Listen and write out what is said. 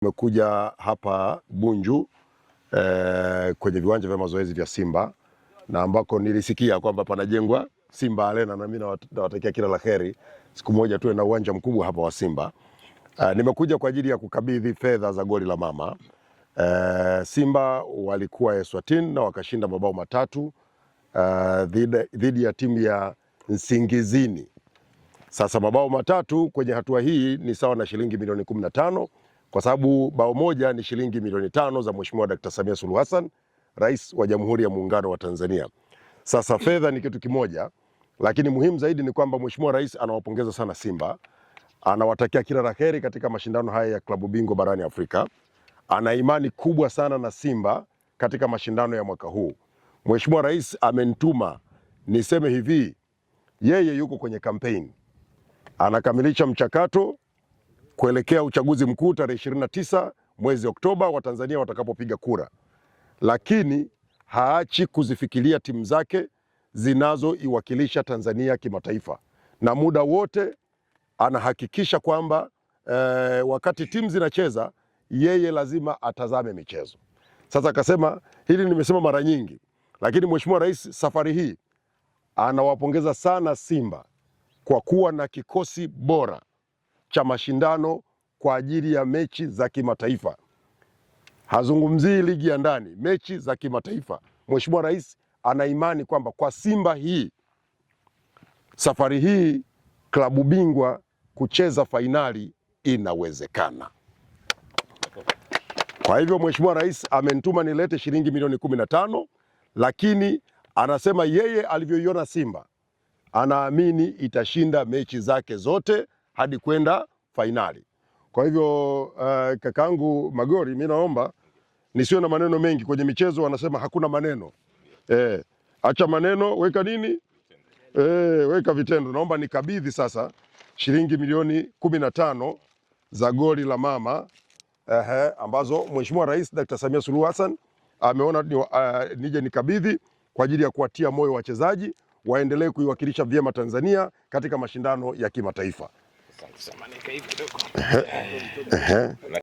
Nimekuja hapa Bunju kwenye viwanja vya mazoezi vya Simba na ambako nilisikia kwamba panajengwa Simba Arena, na mimi nawatakia kila la heri, siku moja tuwe na uwanja mkubwa hapa wa Simba. Nimekuja kwa ajili ya kukabidhi fedha za goli la mama. Simba walikuwa Eswatini na wakashinda mabao matatu dhidi ya timu ya Nsingizini. Sasa mabao matatu kwenye hatua hii ni sawa na shilingi milioni 15, kwa sababu bao moja ni shilingi milioni 5 za Mheshimiwa Dkt. Samia Suluhu Hassan, Rais wa Jamhuri ya Muungano wa Tanzania. Sasa fedha ni kitu kimoja, lakini muhimu zaidi ni kwamba Mheshimiwa Rais anawapongeza sana Simba, anawatakia kila la heri katika mashindano haya ya klabu bingwa barani Afrika. Ana imani kubwa sana na Simba katika mashindano ya mwaka huu. Mheshimiwa Rais amenituma niseme hivi, yeye yuko kwenye kampeni, anakamilisha mchakato kuelekea uchaguzi mkuu tarehe 29 mwezi Oktoba wa Tanzania watakapopiga kura, lakini haachi kuzifikiria timu zake zinazoiwakilisha Tanzania kimataifa, na muda wote anahakikisha kwamba wakati timu zinacheza yeye lazima atazame michezo. Sasa akasema, hili nimesema mara nyingi, lakini Mheshimiwa Rais safari hii anawapongeza sana Simba kwa kuwa na kikosi bora cha mashindano kwa ajili ya mechi za kimataifa. Hazungumzii ligi ya ndani, mechi za kimataifa. Mheshimiwa Rais ana imani kwamba kwa Simba hii, safari hii klabu bingwa kucheza fainali inawezekana. Kwa hivyo Mheshimiwa Rais amenituma nilete shilingi milioni 15, lakini anasema yeye alivyoiona Simba anaamini itashinda mechi zake zote hadi kwenda fainali. Kwa hivyo kakaangu Magori, mimi naomba nisiwe na maneno mengi kwenye michezo. Wanasema hakuna maneno, acha maneno, weka nini, weka vitendo. Naomba nikabidhi sasa shilingi milioni 15 za goli la mama ambazo Mheshimiwa Rais Dkt. Samia Suluhu Hassan ameona nije nikabidhi kwa ajili ya kuwatia moyo wachezaji waendelee kuiwakilisha vyema Tanzania katika mashindano ya kimataifa.